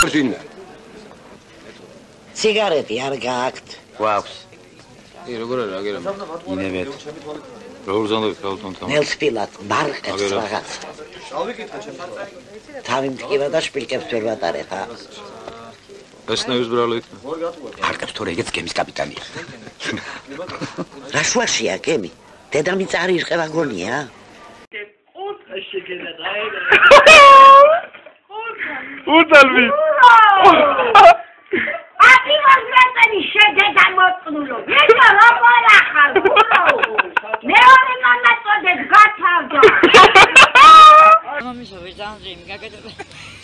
ხრინა. სიგარეტი არ გააქვთ? გვაქვს. როგორ არა აგერა? ინებეთ. როგორ ზონდობთ გაუთონთან? ნელსპილად მარყებს რაღაც. შავიკითხა ჩემს. თავი მტკივა და შპილკებს ვერ ვატარებ, ა? ეს ნაირს ბრალი. მარყებს თორე ეგეც გემის კაპიტანია. რა შუაშია გემი? დედამიწა არ ირყევა გონია? უძალვი. აკი მაგრატანი შედეგა მოწნულო. ეხლა რა პარახარ გულო. მეორე მამაწოდეს გათავდა. მამისო ვეძანძი მიგაკეთებ.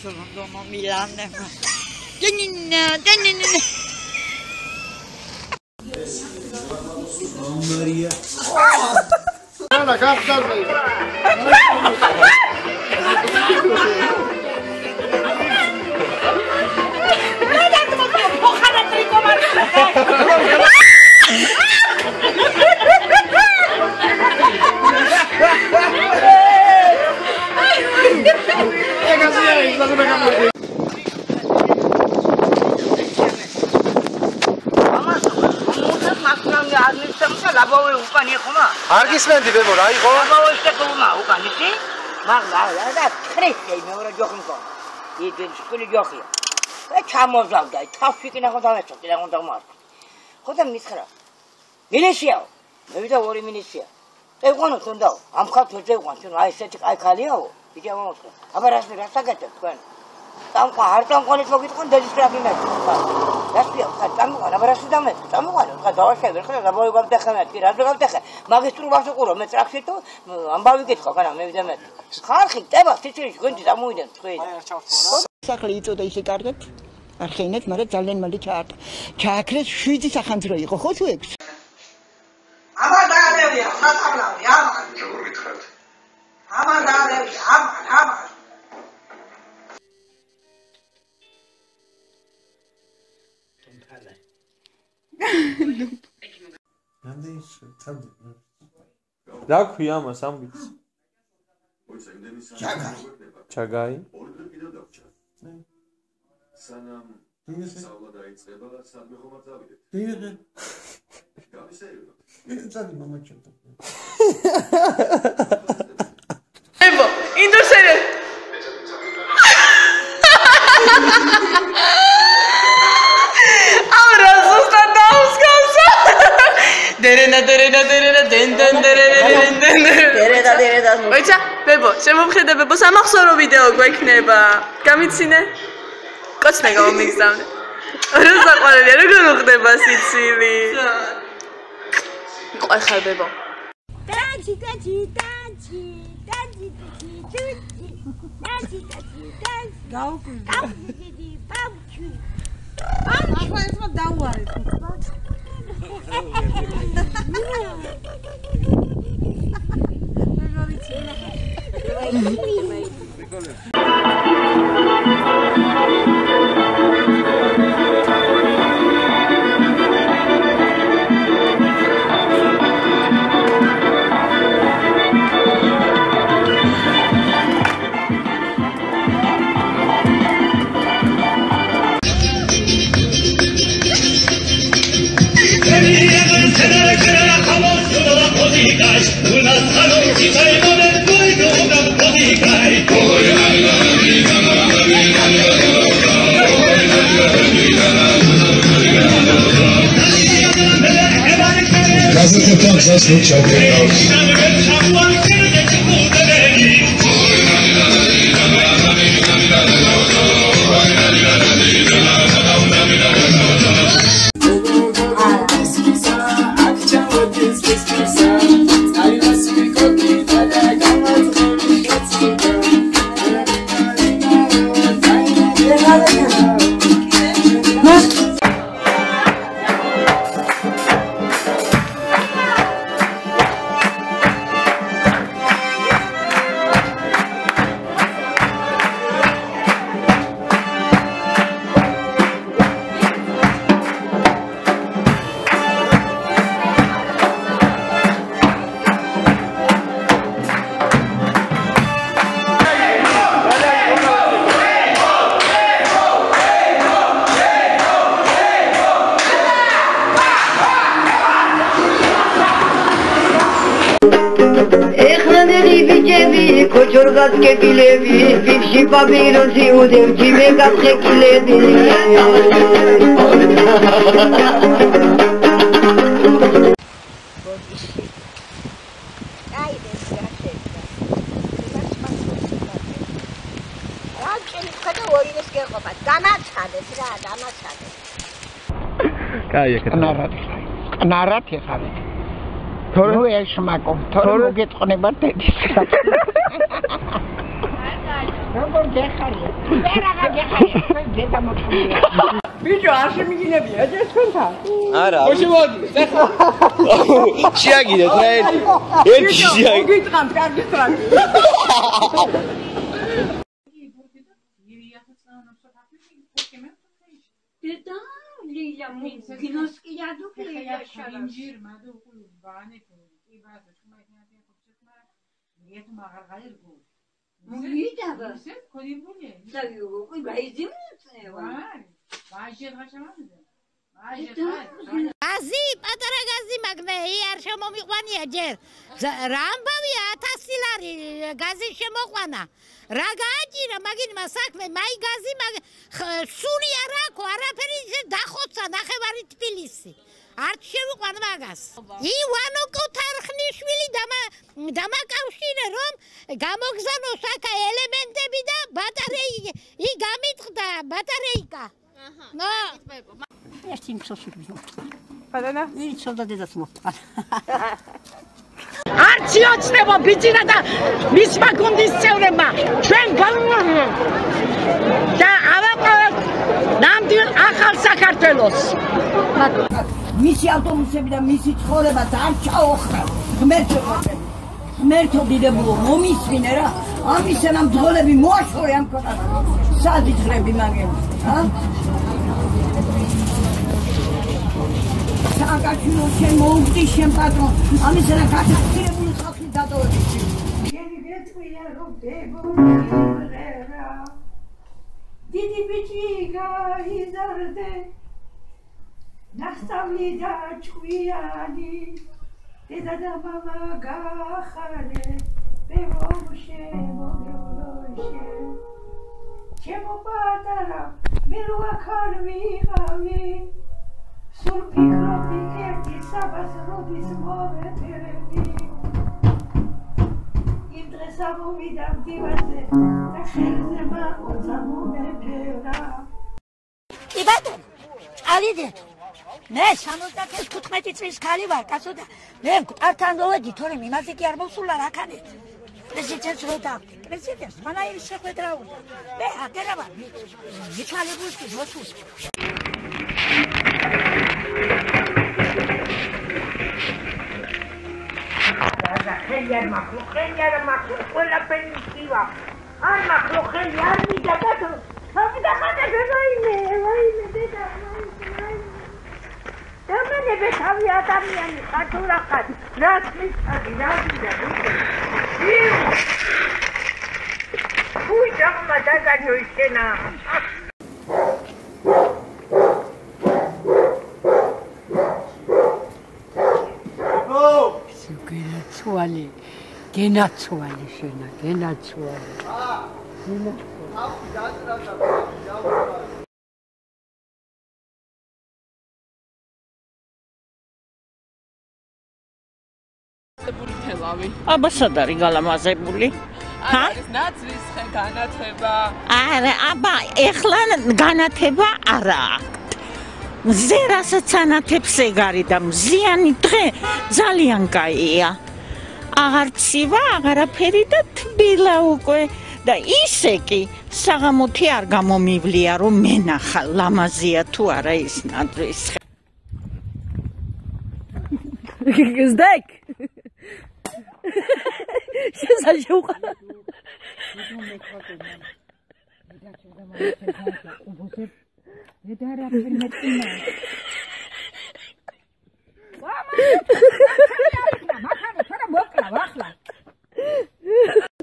სულამდო მილანე. დენინე. მარია. ანა გახსარდა. არ გისმენდი ბებო რა იყო? აბა შეკომა უკანეთი? მაგლა და ხრესე მეორე ჯოხინკო. იძენ სკოლი ჯოხია. და ჩამოზავდა, თავს ვიკინა ხო დავეცოდი რა უნდა მომართო. ხო და მისხრა. მინისიაო. მევიდა ორი მინისია. ეყანო თუნდაო. ამ ხალხს ეყან ჩვენ აი ესეთი აი ხალიაო. ვიდეო მომხდა. აბა რას აგეთებ თქვენ? დამყვა არ დამყვალეთ მოგიტყვენ დედის რა გიმეთქვა. რასია, წამოყარა, აბა რასი დამეთქვა? წამოყარა, ხა დავაშევე, ხა დაბავი გავდეხე, კი რა გავდეხე. მაგისტრო ვასუყურო, მე ტრაქში თუ ამბავი გითხო, განა მე ვიდე მე. ხალხი ტება თითქოს გონდი დამოვიდნენ თქვენ. სახლი იწოდა ისე კარგად. არ ხეინეთ, მაგრამ ძალიან მალე ჩააქრეს 7 სახანძრო იყო, ხო თუ 6? ამან დაადევია, საწავლავი, ამან. როგორ გითხრათ? ამან დაადევია, ამან. რა ქვია ამას ამბიც? ჩაგაი. სანამ სწავლა დაიწყება, სადმე ხომ არ წავიდეთ? გამისეირნო. წადი მამაჩემ. ემბო, ინდუსერე. Derena Oița, bebo, შემომხედე bebo, სამახსოვრო ვიდეო გვექნება. გამიცინე? კოცნა გამომიგზავნე. რა საყვარელია, როგორ უხდება სიცილი? ყოხარ bebo. Танчи. გაუკვირდი. ბავშვი. ახლა ესმა დაუარეთ. Газета Texas ბიჭები ქოჩორგას კეკილები ფიფში პაპიროსი უდევ ჯიმე გაფხეკილები ნარად ეხავ. თორე ეშმაკო, თორე მოგეწყნება დედის. როგორ გეხარია? ვერაღა გეხარია, დედა მოწმულია. ბიჭო, არ შემიგინებია ეს თქვენთან? არა. მოშემოდი, ეხლა. შეაგიდეთ რა ერთი შეაგიდეთ. გიტყამ, კარგი ტრაკი. დედა ლილა გინოსკი яду ლილა ინჟირ მადო ბანე კი ბაზა ჩუმაინა ხოჩმა მიეთ მაღარღალი რგო მოიდაბა ისე ქონიბული ზაგიო ყი გაიზიმნევა ბაჟე ღაშამანდა გაზი პატარა გაზი მაგნე არ შემომიყვანია ჯერ რამბავია 1000 ლარი გაზი შემოყვანა რა გააჭირა მაგინმა საქმე მაი გაზი სული არ აქვს არაფერი დახოცა ნახევარი თბილისი არ შევიყვან მაგას ივანო კოთარხნიშვილი დამაკავშირე რომ გამოგზავნოს აქა ელემენტები და ბატარეი გამიწყდა ბატარეიკა ერთი მსოფლიოს მოწყდა ბატონა ვირჩევდა დედას მოწყდა არც იოცნება ბიჭინა და მისმა გუნდის წევრებმა ჩვენ და ავაყავთ ნამდვილ ახალ საქართველოს მისი ავტობუსები და მისი ცხოვრება არ ჩაოხრა ღმერთო დიდებულო მომისმინე რა ამის ნამდვილები მოაშორე ამ ქვეყანას სადიძღრები მაგები საკაჩინო შენ მოუგდი შენ პატრონ ამის რა გასახსირებული ხალხი დადოვები შენი გეტყვია რომ დებურერა დიდი ბიჭი გაიზარდე ნახტავი და ჭკვიანი დედა და მამა გახარე ბებოშე მოგიოლოშე ჩემო პატარა მე რო ახარ ვიყავი სულ ფიქრობდი ერთი საბას როდის მოვეფერებდი იმ დღეს ამოვიდა მდივანზე და ხელზე მაყოცა მომეფერა კი ბატონო წალიდეთ მე 75 წლის ქალი ვარ კაცო და მე მკვდართან დოვედი თორემ იმაზე კი არ მოსულა რაკანეთ პრეზიდენტს რო დავდი პრეზიდენტს მანაირი შეხვედრა უნდა მე აკერა ვარ მიცვალებულში მოსულ ხელიარ მახლო ყველაფერი ისივა არ მახლო ხელი არ მიდა კაცო სამიდა ხანა ვაიმე დედა დამანებე თავი ადამიანი ხათურა ხარ რას მიწადი რა მიდა უი ჯახმა დაგაჯო ისენა გენაცვალი გენაცვალი შენა გენაცვალი აბასადარი გალამაზებული არის ნაცრის ხე განათება არა აბა ეხლა განათება არა მზე რასაც ანათებს ეგარი და მზიანი დღე ძალიან კაია აღარცივა აღარაფერი და თბილა უკვე და ისე კი საღამოთი არ გამომივლია რომ მენახა ლამაზია თუ არა ის ნაცრის ხე გზდეკ შესაძლოა Vedere permettina.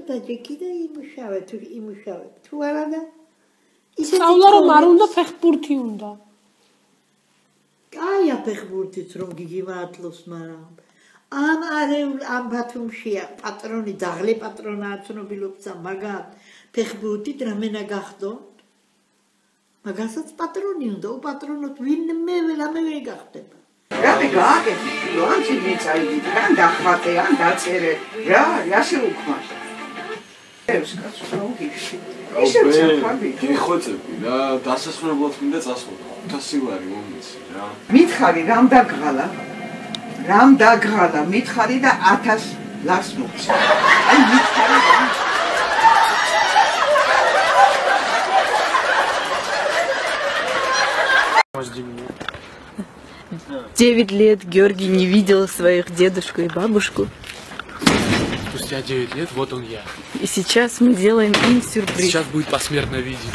დაჯეკიდა იმუშავე თუ არა და ისეთი სწავლა რომ არ უნდა ფეხბურთი უნდა კაია ფეხბურთიც რომ გიგი მართლობს მაგრამ Am batumshia patroni dagle patronat ცნობილობცა მაგათ ფეხბურთი დრამენა გახდოთ მაგასაც პატრონი უნდა უპატრონოთ ვინმე ველამე ვერ გახდება რა გააკეთე ლანჩი მიწაიდი ან დახმატე ან დაწერე რა შეუქმარ ეს კაცო გაუგიში ისე ცაფარი გიხოცები რა დასასრულებლად მინდა წასულიყო 500 ლარი მომიცი რა მითხარი რამ დაგღალა მითხარი და 1000 ლარს მოგცე აი მითხარი Девять лет Георгий не видел своих дедушку и бабушку. Спустя 9 лет вот он я. И сейчас мы делаем им сюрприз. Сейчас будет посмертное видео.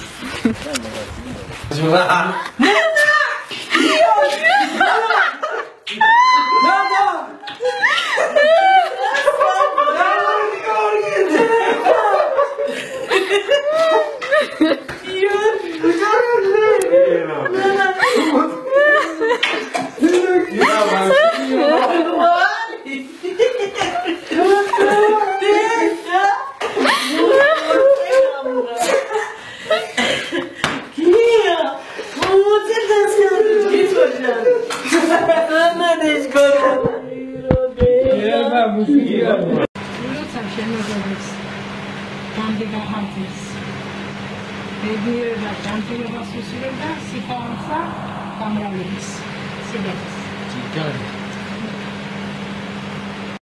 Thank you.